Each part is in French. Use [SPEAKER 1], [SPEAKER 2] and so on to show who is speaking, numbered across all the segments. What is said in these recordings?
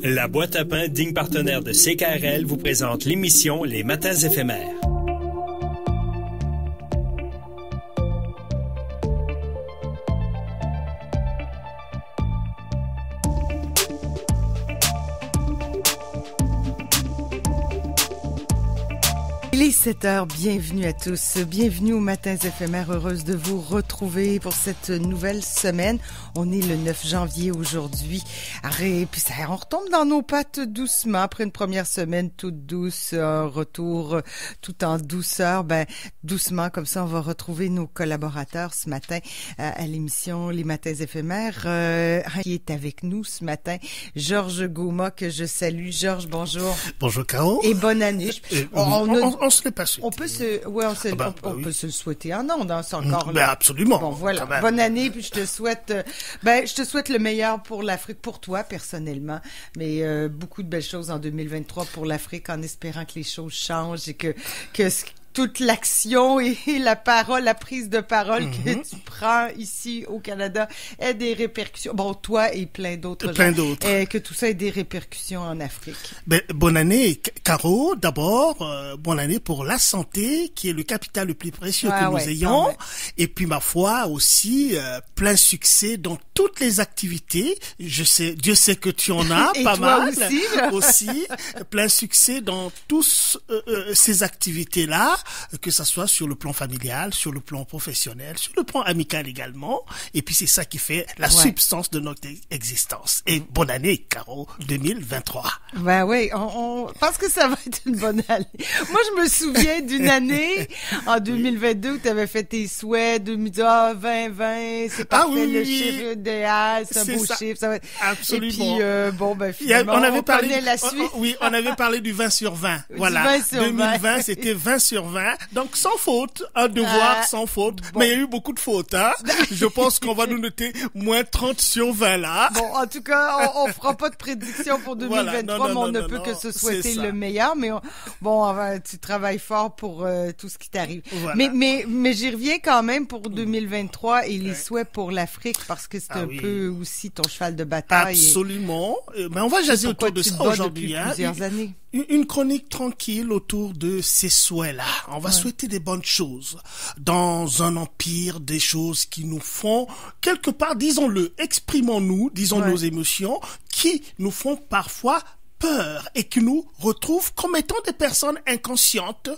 [SPEAKER 1] La boîte à pain, digne partenaire de CKRL, vous présente l'émission Les Matins éphémères.
[SPEAKER 2] Il est 7h, bienvenue à tous, bienvenue aux Matins éphémères, heureuse de vous retrouver pour cette nouvelle semaine. On est le 9 janvier aujourd'hui, et puis on retombe dans nos pattes doucement, après une première semaine toute douce, un retour tout en douceur, doucement comme ça on va retrouver nos collaborateurs ce matin à l'émission Les Matins éphémères, qui est avec nous ce matin, Georges Gauma, que je salue. Georges, bonjour.
[SPEAKER 3] Bonjour Caro.
[SPEAKER 2] Et bonne année.
[SPEAKER 3] On se l'est pas souhaité.
[SPEAKER 2] On peut se le souhaiter en ondes, hein, c'est encore
[SPEAKER 3] là. Absolument.
[SPEAKER 2] Bon, voilà. Bonne année, puis je te souhaite le meilleur pour l'Afrique, pour toi personnellement, mais beaucoup de belles choses en 2023 pour l'Afrique, en espérant que les choses changent et que toute l'action et la parole, la prise de parole que tu prends ici au Canada ait des répercussions. Bon, toi et plein d'autres. Que tout ça ait des répercussions en Afrique.
[SPEAKER 3] Bonne année, Caro. D'abord, bonne année pour la santé, qui est le capital le plus précieux que nous ayons. Et puis, ma foi, aussi, plein succès dans toutes les activités. Dieu sait que tu en as
[SPEAKER 2] et
[SPEAKER 3] pas
[SPEAKER 2] toi
[SPEAKER 3] mal. Aussi, plein succès dans tous ces activités-là. Que ça soit sur le plan familial, sur le plan professionnel, sur le plan amical également. Et puis c'est ça qui fait la substance de notre existence. Et bonne année, Caro, 2023.
[SPEAKER 2] On pense que ça va être une bonne année. Moi, je me souviens d'une année, en 2022, où tu avais fait tes souhaits, 2020, c'est parfait, le chiffre idéal, c'est un beau chiffre. Ça va être...
[SPEAKER 3] Absolument.
[SPEAKER 2] Et puis, finalement, on connaît la suite.
[SPEAKER 3] On avait parlé du 20 sur 20. Voilà.
[SPEAKER 2] 20 sur
[SPEAKER 3] 2020, c'était 20 sur 20. Donc, sans faute, un devoir sans faute. Bon. Mais il y a eu beaucoup de fautes, hein. Je pense qu'on va nous noter moins 30 sur 20 là.
[SPEAKER 2] Bon, en tout cas, on fera pas de prédiction pour 2023, mais on ne peut que se souhaiter le meilleur. Mais tu travailles fort pour tout ce qui t'arrive. Voilà. Mais j'y reviens quand même pour 2023 et les souhaits pour l'Afrique, parce que c'est un peu aussi ton cheval de bataille.
[SPEAKER 3] Absolument. Mais on va jaser autour de ça aujourd'hui, hein.
[SPEAKER 2] Plusieurs années.
[SPEAKER 3] Une chronique tranquille autour de ces souhaits-là. On va souhaiter des bonnes choses dans un empire, des choses qui nous font, quelque part, disons-le, exprimons-nous, disons nos émotions, qui nous font parfois peur et qui nous retrouvent comme étant des personnes inconscientes,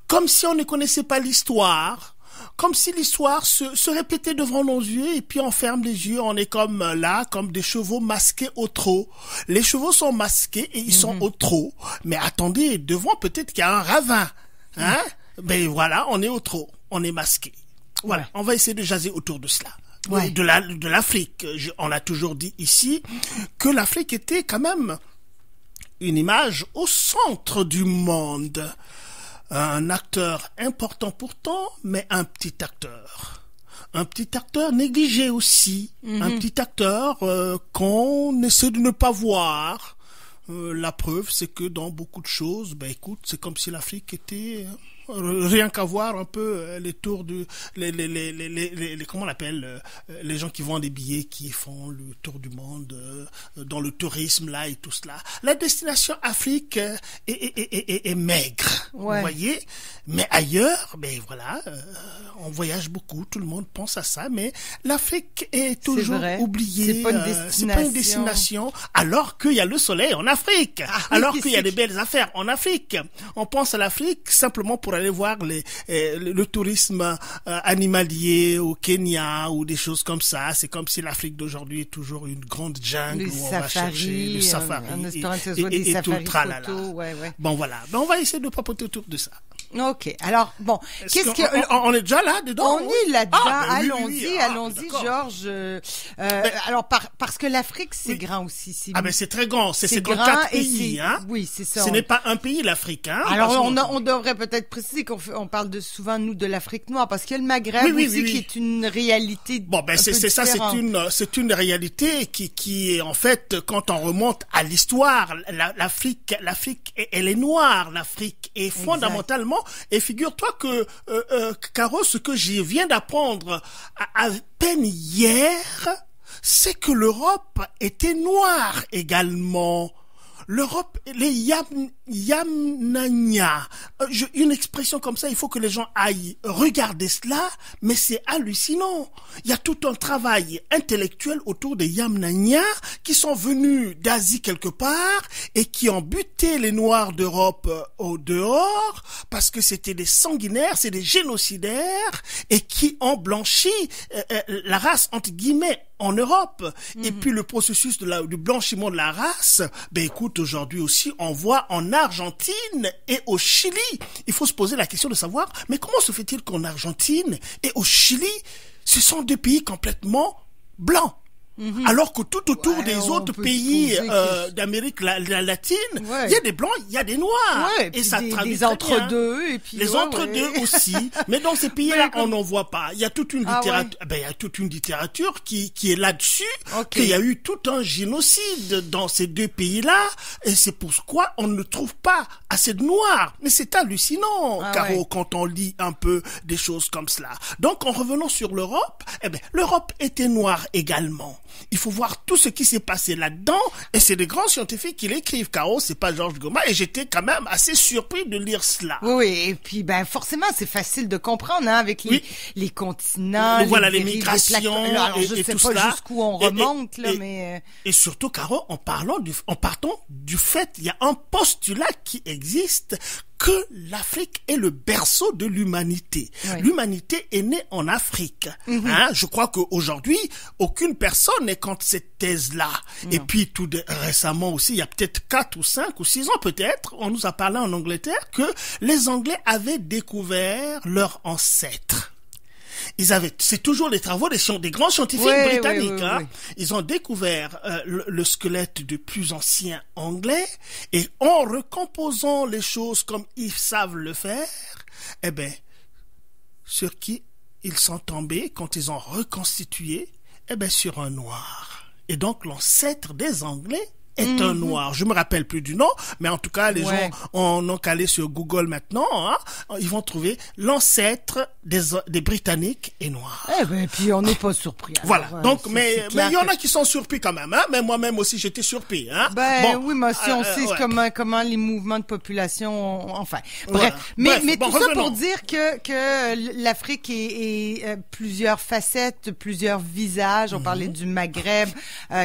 [SPEAKER 3] comme si on ne connaissait pas l'histoire. Comme si l'histoire se répétait devant nos yeux et puis on ferme les yeux, on est comme là, comme des chevaux masqués au trot. Les chevaux sont masqués et ils sont au trot. Mais attendez, devant peut-être qu'il y a un ravin. Hein? Ben voilà, on est au trot, on est masqué. Voilà, on va essayer de jaser autour de cela. De l'Afrique. On a toujours dit ici que l'Afrique était quand même une image au centre du monde. Un acteur important pourtant, mais un petit acteur. Un petit acteur négligé aussi. Un petit acteur qu'on essaie de ne pas voir. La preuve, c'est que dans beaucoup de choses, écoute, c'est comme si l'Afrique était... rien qu'à voir un peu les tours comment on appelle les gens qui vendent des billets, qui font le tour du monde dans le tourisme là et tout cela. La destination Afrique est maigre, vous voyez. Mais ailleurs, on voyage beaucoup, tout le monde pense à ça, mais l'Afrique est toujours oubliée. C'est pas une destination, alors qu'il y a le soleil en Afrique, alors qu'il y a des belles affaires en Afrique. On pense à l'Afrique simplement pour aller voir le tourisme animalier au Kenya ou des choses comme ça. C'est comme si l'Afrique d'aujourd'hui est toujours une grande jungle où on va chercher le safari et tout le tralala. Bon voilà, on va essayer de papoter autour de ça.
[SPEAKER 2] Ok, alors bon,
[SPEAKER 3] on est déjà là dedans?
[SPEAKER 2] On est là-dedans. Allons-y, Georges. Alors parce que l'Afrique c'est grand aussi.
[SPEAKER 3] C'est très grand. C'est grand 4 pays, hein.
[SPEAKER 2] Oui, c'est ça.
[SPEAKER 3] Ce n'est pas un pays l'Afrique, hein.
[SPEAKER 2] Alors on devrait peut-être préciser qu'on parle souvent nous de l'Afrique noire, parce qu'il y a le Maghreb aussi qui est une réalité.
[SPEAKER 3] Bon c'est ça, c'est une réalité qui est en fait, quand on remonte à l'histoire, l'Afrique elle est noire. L'Afrique est fondamentalement. Et figure-toi que, Caro, ce que je viens d'apprendre à peine hier, c'est que l'Europe était noire également. L'Europe, les Yamnanya, une expression comme ça, il faut que les gens aillent regarder cela, mais c'est hallucinant. Il y a tout un travail intellectuel autour des Yamnanya qui sont venus d'Asie quelque part et qui ont buté les Noirs d'Europe au dehors parce que c'était des sanguinaires, c'est des génocidaires et qui ont blanchi la race entre guillemets en Europe. Et puis le processus du blanchiment de la race, ben écoute, aujourd'hui aussi, on voit en Argentine et au Chili. Il faut se poser la question de savoir, mais comment se fait-il qu'en Argentine et au Chili, ce sont deux pays complètement blancs? Alors que tout autour des autres pays d'Amérique latine, il y a des blancs, il y a des noirs.
[SPEAKER 2] Et ça traduit des entre-deux. Et puis
[SPEAKER 3] les entre-deux aussi. Mais dans ces pays-là, on n'en voit pas. Il y a toute une littérature, il y a toute une littérature qui est là-dessus, qu'il y a eu tout un génocide dans ces deux pays-là. Et c'est pourquoi on ne trouve pas assez de noirs. Mais c'est hallucinant, Caro, quand on lit un peu des choses comme cela. Donc, en revenant sur l'Europe, l'Europe était noire également. Il faut voir tout ce qui s'est passé là-dedans, et c'est des grands scientifiques qui l'écrivent, Caro, c'est pas Georges Goma, et j'étais quand même assez surpris de lire cela.
[SPEAKER 2] Oui, et puis forcément c'est facile de comprendre avec les continents,
[SPEAKER 3] les migrations,
[SPEAKER 2] alors, je sais pas jusqu'où on remonte mais
[SPEAKER 3] et surtout, Caro, en partant du fait, il y a un postulat qui existe, que l'Afrique est le berceau de l'humanité. L'humanité est née en Afrique. Je crois qu'aujourd'hui, aucune personne n'est contre cette thèse-là. Et puis, récemment aussi, il y a peut-être 4 ou 5 ou 6 ans peut-être, on nous a parlé en Angleterre que les Anglais avaient découvert leurs ancêtres. C'est toujours les travaux des grands scientifiques britanniques. Ils ont découvert le squelette du plus ancien anglais et en recomposant les choses comme ils savent le faire, sur qui ils sont tombés quand ils ont reconstitué, sur un noir. Et donc l'ancêtre des Anglais est un noir. Je me rappelle plus du nom, mais en tout cas, les gens ont qu'à aller sur Google maintenant, ils vont trouver l'ancêtre des Britanniques est noir.
[SPEAKER 2] Puis on n'est pas surpris.
[SPEAKER 3] Voilà. Donc, mais il y en a qui sont surpris quand même, mais moi-même aussi j'étais surpris,
[SPEAKER 2] oui, mais si on sait comment les mouvements de population, bref. Mais tout ça pour dire que l'Afrique est plusieurs facettes, plusieurs visages. On parlait du Maghreb,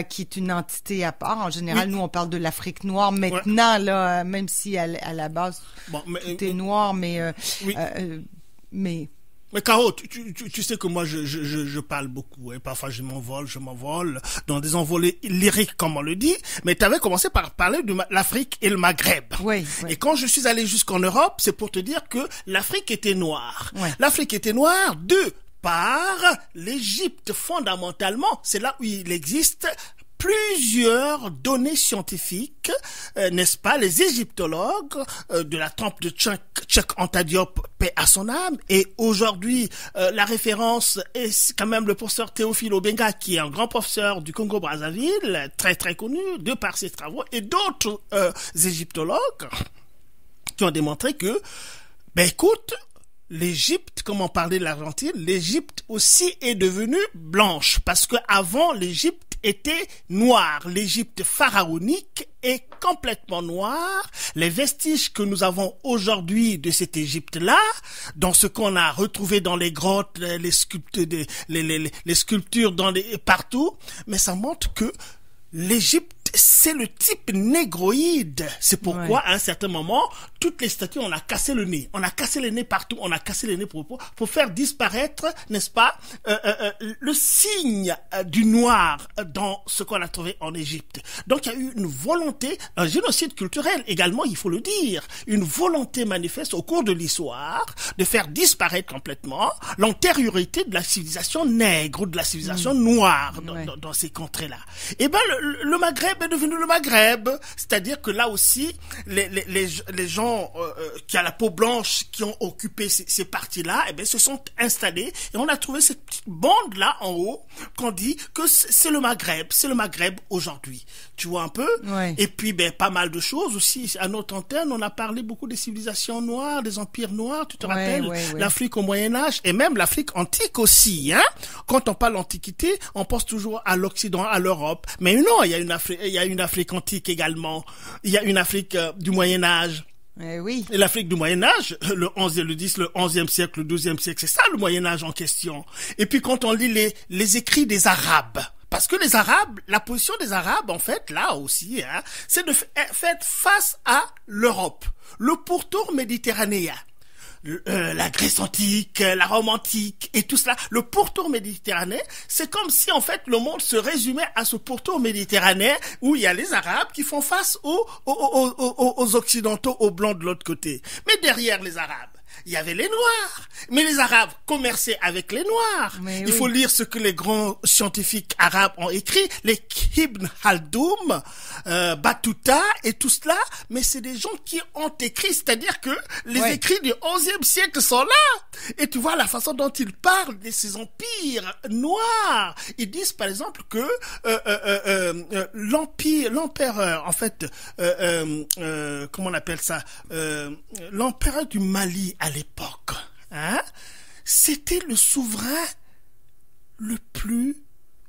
[SPEAKER 2] qui est une entité à part. En général, nous, on parle de l'Afrique noire maintenant, là, même si à la base, tout est noir, mais...
[SPEAKER 3] Mais Caro, tu sais que moi je parle beaucoup, parfois je m'envole dans des envolées lyriques comme on le dit, mais tu avais commencé par parler de l'Afrique et le Maghreb. Et quand je suis allé jusqu'en Europe, c'est pour te dire que l'Afrique était noire. L'Afrique était noire par l'Égypte fondamentalement, c'est là où il existe plusieurs données scientifiques, n'est-ce pas, les égyptologues de la trempe de Cheikh Anta Diop, paix à son âme, et aujourd'hui la référence est quand même le professeur Théophile Obenga, qui est un grand professeur du Congo-Brazzaville, très très connu de par ses travaux, et d'autres égyptologues qui ont démontré que, écoute, l'Égypte, comme on parlait de l'Argentine, l'Égypte aussi est devenue blanche, parce que avant l'Égypte était noire. L'Égypte pharaonique est complètement noire. Les vestiges que nous avons aujourd'hui de cette Égypte-là, dans ce qu'on a retrouvé dans les grottes, les sculptures partout, mais ça montre que l'Égypte, c'est le type négroïde. C'est pourquoi, à un certain moment, toutes les statues, on a cassé le nez. On a cassé les nez partout. On a cassé les nez pour faire disparaître, n'est-ce pas, le signe du noir dans ce qu'on a trouvé en Égypte. Donc, il y a eu une volonté, un génocide culturel également, il faut le dire, une volonté manifeste au cours de l'histoire de faire disparaître complètement l'antériorité de la civilisation nègre ou de la civilisation noire dans ces contrées-là. le Maghreb est devenu le Maghreb. C'est-à-dire que là aussi, les gens qui a la peau blanche, qui ont occupé ces parties-là, eh bien, se sont installés et on a trouvé cette petite bande-là en haut qu'on dit que c'est le Maghreb aujourd'hui. Tu vois un peu?
[SPEAKER 2] Ouais.
[SPEAKER 3] Et puis, pas mal de choses aussi. À notre antenne, on a parlé beaucoup des civilisations noires, des empires noirs, tu te rappelles? L'Afrique au Moyen-Âge et même l'Afrique antique aussi, hein? Quand on parle d'Antiquité, on pense toujours à l'Occident, à l'Europe. Mais non, il y a une Afrique antique également. Il y a une Afrique du Moyen-Âge.
[SPEAKER 2] Oui.
[SPEAKER 3] Et l'Afrique du Moyen-Âge, le 11e siècle, le 12e siècle, c'est ça le Moyen-Âge en question. Et puis quand on lit les écrits des Arabes, parce que les Arabes, la position des Arabes, en fait, là aussi, hein, c'est de faire face à l'Europe, le pourtour méditerranéen. La Grèce antique, la Rome antique et tout cela, le pourtour méditerranéen, c'est comme si en fait le monde se résumait à ce pourtour méditerranéen où il y a les Arabes qui font face aux Occidentaux, aux Blancs de l'autre côté. Mais derrière les Arabes, il y avait les Noirs. Mais les Arabes commerçaient avec les Noirs. Il faut lire ce que les grands scientifiques arabes ont écrit, les Ibn Khaldoun, Battuta et tout cela. Mais c'est des gens qui ont écrit, c'est-à-dire que les écrits du 11e siècle sont là. Et tu vois la façon dont ils parlent de ces empires noirs. Ils disent par exemple que l'empereur, en fait, comment on appelle ça, l'empereur du Mali à l'époque, hein, c'était le souverain le plus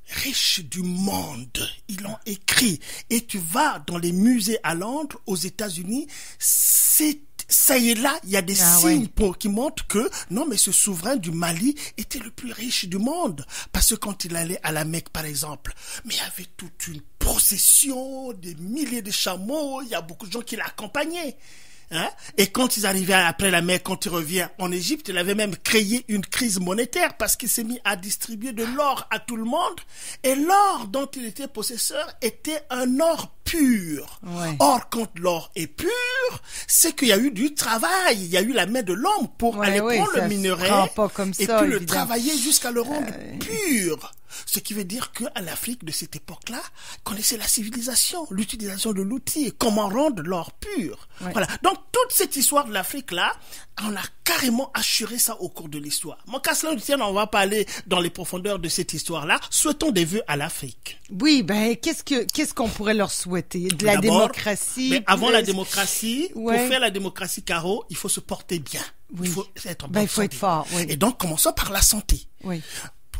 [SPEAKER 3] riche du monde. Ils l'ont écrit. Et tu vas dans les musées à Londres, aux États-Unis, ça y est là, il y a des signes qui montrent que non, mais ce souverain du Mali était le plus riche du monde. Parce que quand il allait à la Mecque, par exemple, mais il y avait toute une procession, des milliers de chameaux, il y a beaucoup de gens qui l'accompagnaient. Hein? Et quand ils arrivaient après la Mecque, quand il revient en Égypte, il avait même créé une crise monétaire parce qu'il s'est mis à distribuer de l'or à tout le monde. Et l'or dont il était possesseur était un or pur. Or, quand l'or est pur, c'est qu'il y a eu du travail, il y a eu la main de l'homme pour aller prendre le minerai et puis le travailler jusqu'à le rendre pur. Ce qui veut dire qu'à l'Afrique de cette époque-là, connaissait la civilisation, l'utilisation de l'outil, comment rendre l'or pur. Voilà. Donc, toute cette histoire de l'Afrique-là, on a carrément assuré ça au cours de l'histoire. Mon cas, on va pas aller dans les profondeurs de cette histoire-là. Souhaitons des vœux à l'Afrique.
[SPEAKER 2] Oui, qu'est-ce qu'on pourrait leur souhaiter? De la démocratie?
[SPEAKER 3] Mais avant la démocratie, pour faire la démocratie, Caro, il faut se porter bien. Il faut être en bonne santé.
[SPEAKER 2] Il faut être fort,
[SPEAKER 3] Et donc, commençons par la santé.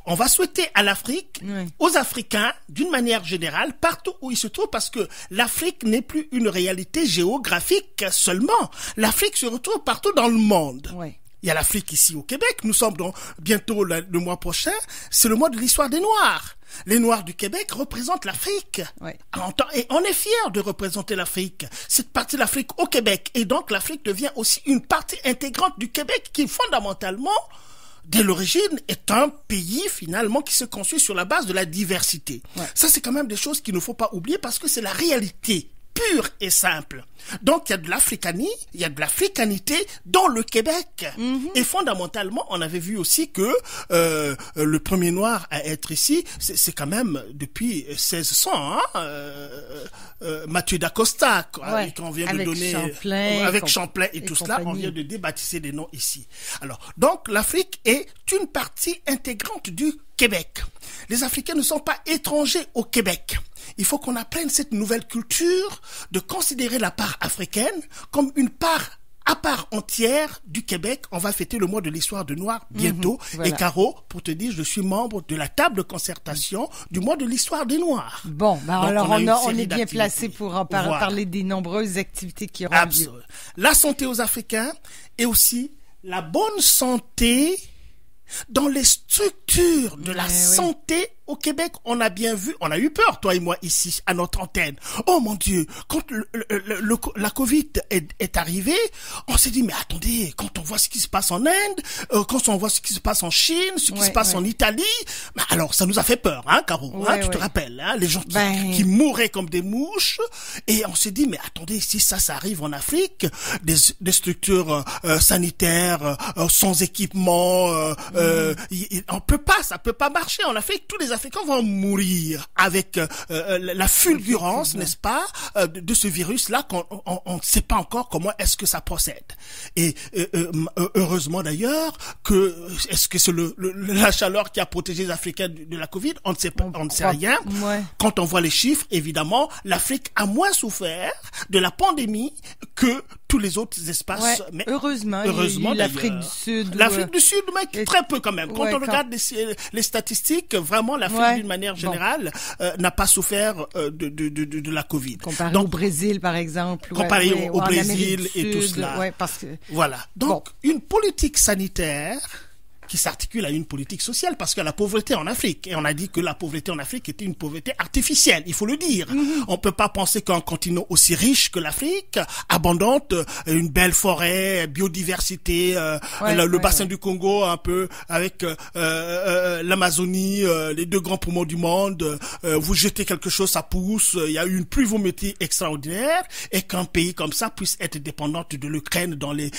[SPEAKER 3] On va souhaiter à l'Afrique, aux Africains, d'une manière générale, partout où ils se trouvent, parce que l'Afrique n'est plus une réalité géographique seulement. L'Afrique se retrouve partout dans le monde. Il y a l'Afrique ici au Québec. Nous sommes bientôt le mois prochain. C'est le mois de l'histoire des Noirs. Les Noirs du Québec représentent l'Afrique. Et on est fiers de représenter l'Afrique. Cette partie de l'Afrique au Québec. Et donc l'Afrique devient aussi une partie intégrante du Québec qui fondamentalement, dès l'origine, est un pays finalement qui se construit sur la base de la diversité. Ça, c'est quand même des choses qu'il ne faut pas oublier parce que c'est la réalité pure et simple. Donc, il y a de l'africanie, il y a de l'africanité dans le Québec. Et fondamentalement, on avait vu aussi que le premier noir à être ici, c'est quand même depuis 1600, Mathieu d'Acosta, qu'on vient de donner avec Champlain et tout cela, on vient de débaptiser des noms ici. Alors, donc, l'Afrique est une partie intégrante du Québec. Les Africains ne sont pas étrangers au Québec. Il faut qu'on apprenne cette nouvelle culture de considérer la part africaine comme une part à part entière du Québec. On va fêter le mois de l'histoire de Noir bientôt. Et Caro, pour te dire, je suis membre de la table de concertation du mois de l'histoire des Noirs.
[SPEAKER 2] Bon, alors on est bien placé pour en parler des nombreuses activités qui auront lieu.
[SPEAKER 3] La santé aux Africains et aussi la bonne santé dans les structures de la santé au Québec. On a bien vu, on a eu peur, toi et moi, ici, à notre antenne. Oh mon Dieu, quand la Covid est arrivée, on s'est dit, mais attendez, quand on voit ce qui se passe en Inde, quand on voit ce qui se passe en Chine, ce qui se passe en Italie, bah alors ça nous a fait peur, hein, Caro, tu te rappelles, hein, les gens qui mouraient comme des mouches, et on s'est dit, mais attendez, si ça arrive en Afrique, des structures sanitaires sans équipement, ça peut pas marcher. En Afrique, tous les Africains vont mourir avec la fulgurance, n'est-ce pas, de ce virus-là qu'on ne sait pas encore comment est-ce que ça procède. Et heureusement d'ailleurs que est-ce que c'est la chaleur qui a protégé les Africains de la Covid? On ne sait pas, on ne sait rien. Ouais. Quand on voit les chiffres, évidemment, l'Afrique a moins souffert de la pandémie que tous les autres espaces.
[SPEAKER 2] Ouais, mais heureusement l'Afrique du Sud.
[SPEAKER 3] L'Afrique du Sud, mais très peu quand même. Quand on regarde les statistiques, vraiment l'Afrique d'une manière générale n'a pas souffert de la Covid.
[SPEAKER 2] Comparé au Brésil, par exemple.
[SPEAKER 3] Comparé au Brésil et tout cela.
[SPEAKER 2] Parce que...
[SPEAKER 3] Voilà. Donc, une politique sanitaire qui s'articule à une politique sociale, parce que la pauvreté en Afrique, et on a dit que la pauvreté en Afrique était une pauvreté artificielle, il faut le dire. On peut pas penser qu'un continent aussi riche que l'Afrique, abondante, une belle forêt, biodiversité, le bassin du Congo un peu, avec l'Amazonie, les deux grands poumons du monde, vous jetez quelque chose, ça pousse, il y a une pluviométrie extraordinaire, et qu'un pays comme ça puisse être dépendante de l'Ukraine dans les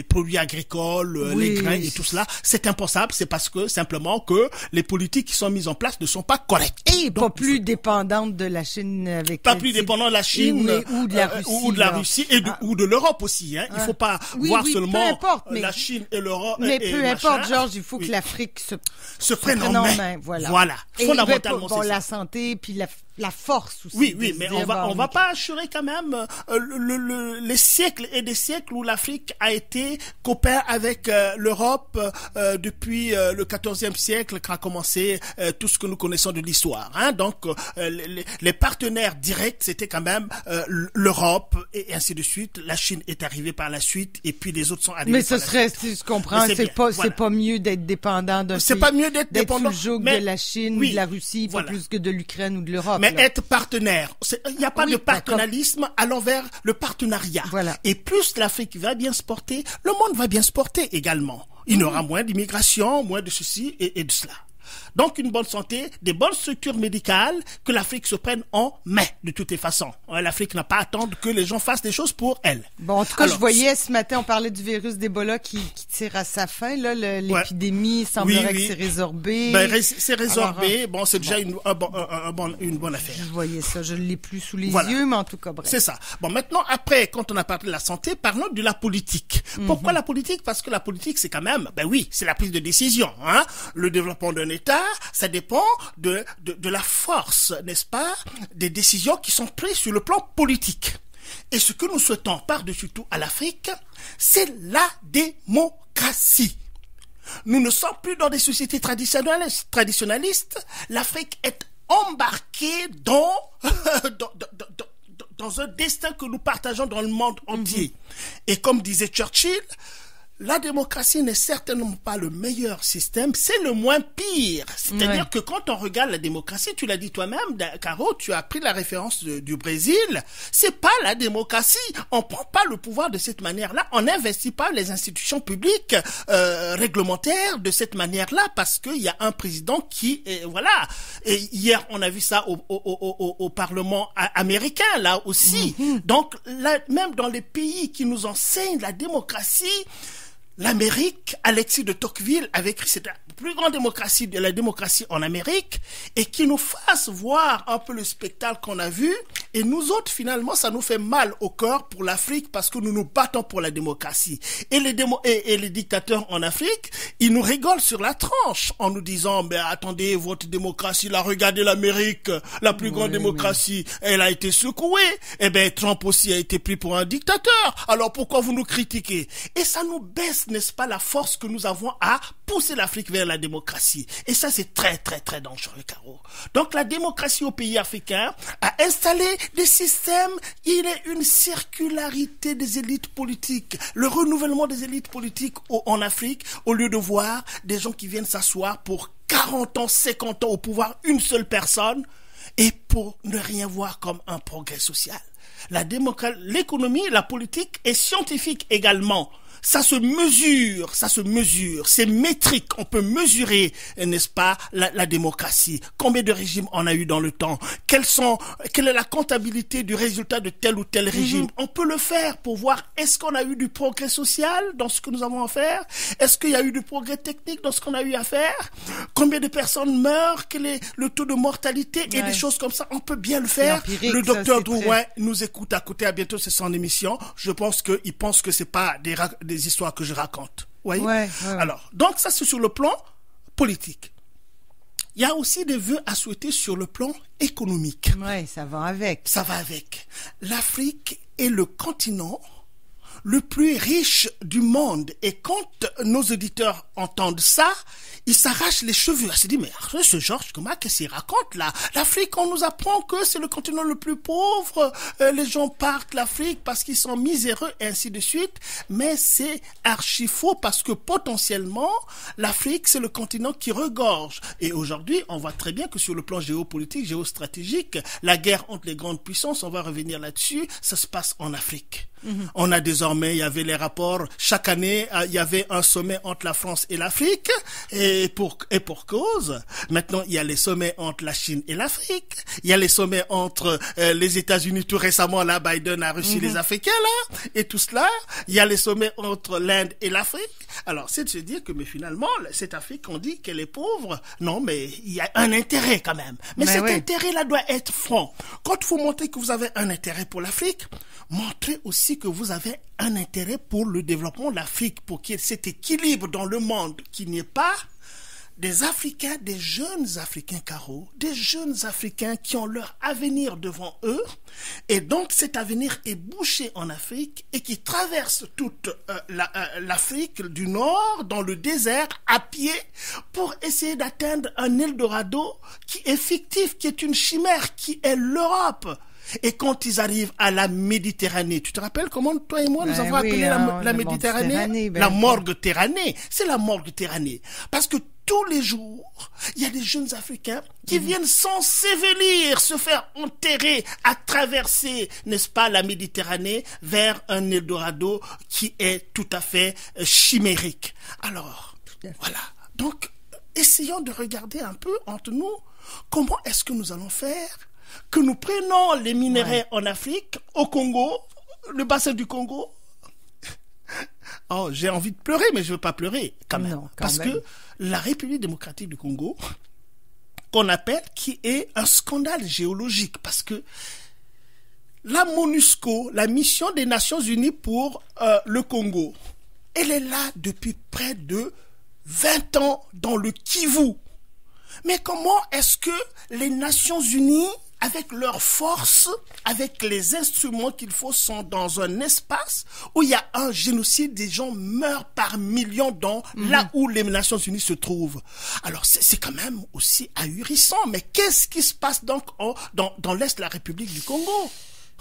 [SPEAKER 3] produits agricoles, les grains et tout cela, c'est impensable. C'est parce que simplement que les politiques qui sont mises en place ne sont pas correctes.
[SPEAKER 2] Et donc, pas plus dépendante de la Chine avec
[SPEAKER 3] pas plus dépendant de la Chine
[SPEAKER 2] ou de la Russie,
[SPEAKER 3] ou de la Russie et ou de l'Europe aussi. Hein. Il faut pas voir seulement la Chine et l'Europe.
[SPEAKER 2] Mais peu importe, Georges, il faut que l'Afrique se prenne en main. Voilà.
[SPEAKER 3] Fondamentalement,
[SPEAKER 2] c'est la santé puis la force aussi.
[SPEAKER 3] Oui, mais on va pas assurer quand même les siècles et des siècles où l'Afrique a été copain avec l'Europe depuis le XIVe siècle quand a commencé tout ce que nous connaissons de l'histoire. Hein. Donc les partenaires directs c'était quand même l'Europe et ainsi de suite. La Chine est arrivée par la suite et puis les autres sont arrivés.
[SPEAKER 2] Mais ce serait, si je comprends, c'est pas mieux d'être dépendant d'un pays.
[SPEAKER 3] C'est pas mieux d'être dépendant
[SPEAKER 2] sous le joug de la Chine ou de la Russie, pas plus que de l'Ukraine ou de l'Europe.
[SPEAKER 3] Mais être partenaire, il n'y a pas de paternalisme, allons vers le partenariat.
[SPEAKER 2] Voilà.
[SPEAKER 3] Et plus l'Afrique va bien se porter, le monde va bien se porter également. Il y aura moins d'immigration, moins de ceci et de cela. Donc une bonne santé, des bonnes structures médicales, que l'Afrique se prenne en main de toutes les façons. L'Afrique n'a pas à attendre que les gens fassent des choses pour elle.
[SPEAKER 2] Bon, en tout cas, je voyais ce matin, on parlait du virus d'Ebola qui tire à sa fin. Là, l'épidémie semblerait que c'est résorbé.
[SPEAKER 3] C'est résorbé. Alors, bon, c'est déjà une bonne affaire.
[SPEAKER 2] Je voyais ça, je ne l'ai plus sous les yeux, mais en tout cas, bref.
[SPEAKER 3] C'est ça. Bon, maintenant, après, quand on a parlé de la santé, parlons de la politique. Pourquoi la politique? Parce que la politique, c'est quand même, c'est la prise de décision. Hein. Le développement d'un État, ça dépend de la force, n'est-ce pas, des décisions qui sont prises sur le plan politique. Et ce que nous souhaitons par-dessus tout à l'Afrique, c'est la démocratie. Nous ne sommes plus dans des sociétés traditionnalistes. L'Afrique est embarquée dans un destin que nous partageons dans le monde entier. Et comme disait Churchill, la démocratie n'est certainement pas le meilleur système, c'est le moins pire. C'est-à-dire que quand on regarde la démocratie, tu l'as dit toi-même, Caro, tu as pris la référence du Brésil, c'est pas la démocratie. On prend pas le pouvoir de cette manière-là, on n'investit pas les institutions publiques réglementaires de cette manière-là parce qu'il y a un président qui, voilà. Et hier, on a vu ça au Parlement américain, là aussi. Donc, là, même dans les pays qui nous enseignent la démocratie, l'Amérique, Alexis de Tocqueville avait écrit, c'est la plus grande démocratie de la démocratie en Amérique, et qui nous fasse voir un peu le spectacle qu'on a vu, et nous autres, finalement, ça nous fait mal au cœur pour l'Afrique, parce que nous nous battons pour la démocratie. Et les dictateurs en Afrique, ils nous rigolent sur la tranche, en nous disant, mais attendez, votre démocratie, là, regardez l'Amérique, la plus grande démocratie, elle a été secouée, eh ben, Trump aussi a été pris pour un dictateur, alors pourquoi vous nous critiquez? Et ça nous baisse, n'est-ce pas, la force que nous avons à pousser l'Afrique vers la démocratie. Et ça, c'est très, très, très dangereux, Caro. Donc, la démocratie au pays africain a installé des systèmes, il est une circularité des élites politiques, le renouvellement des élites politiques en Afrique, au lieu de voir des gens qui viennent s'asseoir pour 40 ans, 50 ans au pouvoir, une seule personne, et pour ne rien voir comme un progrès social. L'économie, la politique est scientifique également. ça se mesure, c'est métrique, on peut mesurer, n'est-ce pas, la démocratie. Combien de régimes on a eu dans le temps? Quelle est la comptabilité du résultat de tel ou tel régime? On peut le faire pour voir est-ce qu'on a eu du progrès social dans ce que nous avons à faire? Est-ce qu'il y a eu du progrès technique dans ce qu'on a eu à faire? Combien de personnes meurent? Quel est le taux de mortalité? Et des choses comme ça, on peut bien le faire. Le docteur Drouin nous écoute à côté, à bientôt, c'est son émission. Je pense qu'il pense que c'est pas des histoires que je raconte. Oui. Ouais. Alors, donc ça c'est sur le plan politique. Il y a aussi des vœux à souhaiter sur le plan économique.
[SPEAKER 2] Oui, ça va avec.
[SPEAKER 3] Ça va avec. L'Afrique est le continent le plus riche du monde. Et quand nos auditeurs entendent ça, ils s'arrachent les cheveux. Ils se disent, mais ce Georges, qu'est-ce qu'il raconte là? L'Afrique, on nous apprend que c'est le continent le plus pauvre. Les gens partent l'Afrique parce qu'ils sont miséreux et ainsi de suite. Mais c'est archi faux parce que potentiellement, l'Afrique, c'est le continent qui regorge. Et aujourd'hui, on voit très bien que sur le plan géopolitique, géostratégique, la guerre entre les grandes puissances, on va revenir là-dessus, ça se passe en Afrique. On a désormais, il y avait les rapports, chaque année, il y avait un sommet entre la France et l'Afrique, et pour cause. Maintenant, il y a les sommets entre la Chine et l'Afrique, il y a les sommets entre les États-Unis, tout récemment, là, Biden a reçu les Africains, là, et tout cela, il y a les sommets entre l'Inde et l'Afrique. Alors, c'est de se dire que, mais finalement, cette Afrique, on dit qu'elle est pauvre, non, mais il y a un intérêt quand même. Mais cet intérêt-là doit être franc. Quand il faut montrer que vous avez un intérêt pour l'Afrique, montrez aussi que vous avez un intérêt pour le développement de l'Afrique, pour qu'il y ait cet équilibre dans le monde, qu'il n'y ait pas des Africains, des jeunes Africains, Caro, des jeunes Africains qui ont leur avenir devant eux, et donc cet avenir est bouché en Afrique et qui traverse toute l'Afrique du Nord dans le désert à pied pour essayer d'atteindre un Eldorado qui est fictif, qui est une chimère, qui est l'Europe. Et quand ils arrivent à la Méditerranée, tu te rappelles comment toi et moi nous avons appelé la Méditerranée la Morgue-Terranée. C'est la Morgue-Terranée. Parce que tous les jours, il y a des jeunes Africains qui viennent s'ensevelir, se faire enterrer, à traverser, n'est-ce pas, la Méditerranée vers un Eldorado qui est tout à fait chimérique. Alors, voilà. Donc, essayons de regarder un peu entre nous comment est-ce que nous allons faire que nous prenons les minéraux en Afrique, au Congo, le bassin du Congo. Oh, j'ai envie de pleurer, mais je veux pas pleurer quand même. Non, parce que la République démocratique du Congo, qu'on appelle, qui est un scandale géologique, parce que la MONUSCO, la mission des Nations Unies pour le Congo, elle est là depuis près de 20 ans dans le Kivu. Mais comment est-ce que les Nations Unies, avec leurs forces, avec les instruments qu'il faut, sont dans un espace où il y a un génocide, des gens meurent par millions là où les Nations Unies se trouvent. Alors c'est quand même aussi ahurissant. Mais qu'est-ce qui se passe donc dans l'Est de la République du Congo?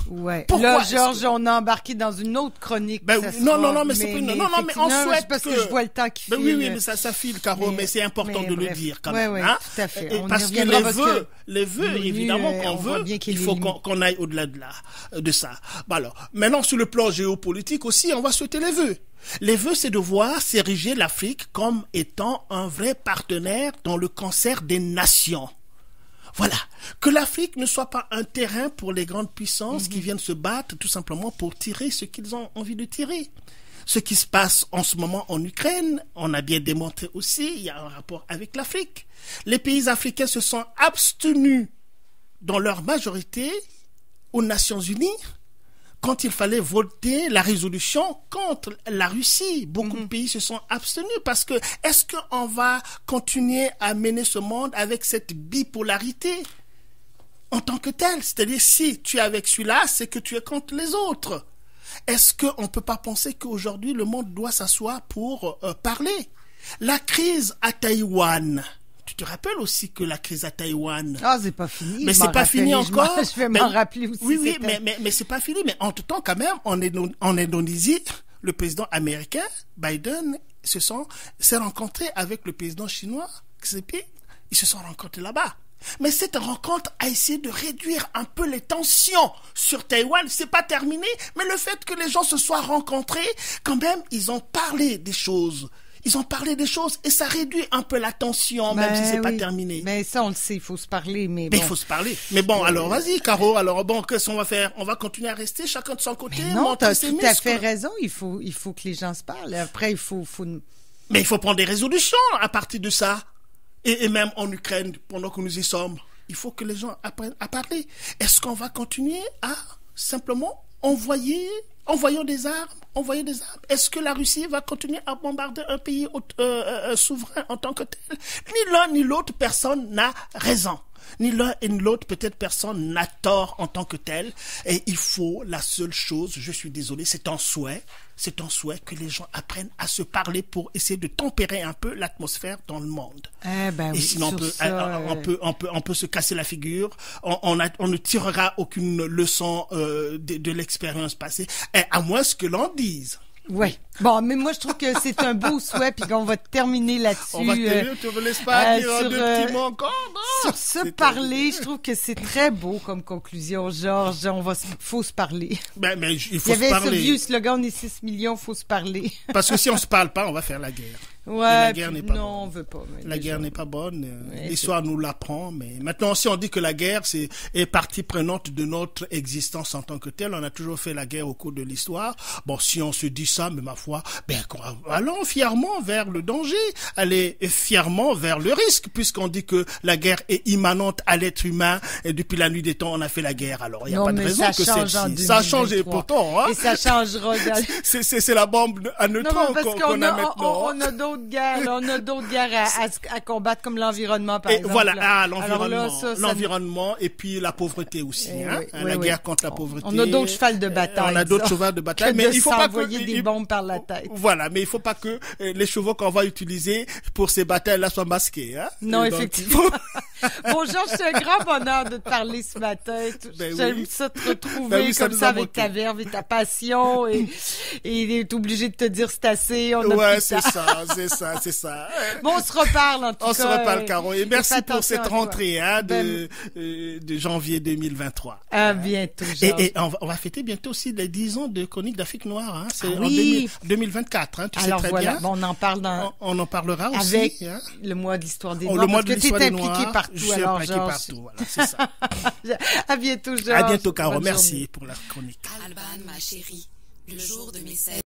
[SPEAKER 2] Ouais. Pourquoi là, Georges, on a embarqué dans une autre chronique.
[SPEAKER 3] Non, mais c'est pas non, mais on souhaite
[SPEAKER 2] parce que je vois le temps qui file.
[SPEAKER 3] Oui, mais ça file, Caro, mais c'est important de le dire quand même.
[SPEAKER 2] Hein? Tout à fait.
[SPEAKER 3] Parce que les vœux, évidemment, qu'on veut, il faut qu'on aille au-delà de ça. Bon, alors, maintenant, sur le plan géopolitique aussi, on va souhaiter les vœux. Les vœux, c'est de voir s'ériger l'Afrique comme étant un vrai partenaire dans le concert des nations. Voilà, que l'Afrique ne soit pas un terrain pour les grandes puissances qui viennent se battre tout simplement pour tirer ce qu'ils ont envie de tirer. Ce qui se passe en ce moment en Ukraine, on a bien démontré aussi, il y a un rapport avec l'Afrique. Les pays africains se sont abstenus dans leur majorité aux Nations Unies quand il fallait voter la résolution contre la Russie. Beaucoup de pays se sont abstenus parce que est-ce qu'on va continuer à mener ce monde avec cette bipolarité en tant que tel? C'est-à-dire, si tu es avec celui-là, c'est que tu es contre les autres. Est-ce qu'on ne peut pas penser qu'aujourd'hui, le monde doit s'asseoir pour parler? La crise à Taïwan. Tu te rappelles aussi que la crise à Taïwan...
[SPEAKER 2] Ah, c'est pas fini.
[SPEAKER 3] Mais c'est pas fini encore.
[SPEAKER 2] Je vais m'en rappeler aussi.
[SPEAKER 3] Oui, mais c'est pas fini. Mais entre-temps, quand même, en Indonésie, le président américain, Biden, s'est rencontré avec le président chinois, Xi Jinping. Ils se sont rencontrés là-bas. Mais cette rencontre a essayé de réduire un peu les tensions sur Taïwan. C'est pas terminé, mais le fait que les gens se soient rencontrés, quand même, ils ont parlé des choses. Ils ont parlé des choses et ça réduit un peu la tension, même si c'est pas terminé.
[SPEAKER 2] Mais ça, on le sait, il faut se parler, mais bon.
[SPEAKER 3] Il faut se parler. Mais bon, alors vas-y, Caro. Alors bon, qu'est-ce qu'on va faire? On va continuer à rester chacun de son côté.
[SPEAKER 2] Mais non, t'as tout à fait raison. Il faut que les gens se parlent. Après, il faut...
[SPEAKER 3] Mais il faut prendre des résolutions à partir de ça. Et même en Ukraine, pendant que nous y sommes, il faut que les gens apprennent à parler. Est-ce qu'on va continuer à simplement envoyer des armes? Est-ce que la Russie va continuer à bombarder un pays souverain en tant que tel? Ni l'un ni l'autre personne n'a raison. Ni l'un et ni l'autre, peut-être personne n'a tort en tant que tel. Et il faut, la seule chose, je suis désolé, c'est un souhait que les gens apprennent à se parler pour essayer de tempérer un peu l'atmosphère dans le monde.
[SPEAKER 2] Et
[SPEAKER 3] sinon on peut se casser la figure, on ne tirera aucune leçon de l'expérience passée, et à moins que l'on dise.
[SPEAKER 2] Ouais. Bon, mais moi je trouve que c'est un beau souhait puis qu'on va terminer là-dessus.
[SPEAKER 3] On va terminer, tu ne me laisses pas dire deux petits mots encore, non?
[SPEAKER 2] Sur se parler, je trouve que c'est très beau comme conclusion, Georges. Faut se parler.
[SPEAKER 3] Mais il faut se parler.
[SPEAKER 2] Il y avait ce vieux slogan, on est 6 millions, faut se parler.
[SPEAKER 3] Parce que si on se parle pas, on va faire la guerre.
[SPEAKER 2] Ouais,
[SPEAKER 3] la guerre n'est pas bonne.
[SPEAKER 2] on veut pas.
[SPEAKER 3] La guerre n'est pas bonne. L'histoire nous l'apprend. Mais maintenant, si on dit que la guerre est partie prenante de notre existence en tant que telle, on a toujours fait la guerre au cours de l'histoire. Bon, si on se dit ça, mais ma foi, allons fièrement vers le danger, allez fièrement vers le risque, puisqu'on dit que la guerre est immanente à l'être humain et depuis la nuit des temps, on a fait la guerre. Alors, il n'y a pas de raison que celle-ci. Ça a changé pourtant, hein.
[SPEAKER 2] Et ça changera.
[SPEAKER 3] C'est la bombe à neutrons qu'on a maintenant.
[SPEAKER 2] On a d'autres guerres à combattre comme l'environnement, par exemple.
[SPEAKER 3] Voilà, l'environnement et puis la pauvreté aussi, la guerre contre la pauvreté.
[SPEAKER 2] On a d'autres chevals de bataille.
[SPEAKER 3] On a d'autres chevaux de bataille, mais il faut pas
[SPEAKER 2] envoyer des bombes par la tête.
[SPEAKER 3] Voilà, mais il faut pas que les chevaux qu'on va utiliser pour ces batailles-là soient masqués, hein.
[SPEAKER 2] Non, effectivement. Bon, Georges, c'est un grand bonheur de te parler ce matin. J'aime ça te retrouver comme ça avec ta verve et ta passion et est obligé de te dire c'est assez.
[SPEAKER 3] C'est ça.
[SPEAKER 2] Bon, on se reparle en tout cas.
[SPEAKER 3] On se reparle, Caro. Et merci pour cette rentrée de janvier 2023.
[SPEAKER 2] À bientôt, Georges.
[SPEAKER 3] Et on va fêter bientôt aussi les 10 ans de Chronique d'Afrique noire. Hein. C'est en 2024. Hein, tu sais très bien.
[SPEAKER 2] Bon, on en parle
[SPEAKER 3] on en parlera aussi.
[SPEAKER 2] Avec le mois de l'histoire des Noirs. Parce que tu es impliqué partout.
[SPEAKER 3] Je suis impliqué partout. Voilà, c'est ça.
[SPEAKER 2] À bientôt, Georges.
[SPEAKER 3] À bientôt, Caro. Merci pour la chronique.
[SPEAKER 4] Alban, ma chérie, le jour de mes 16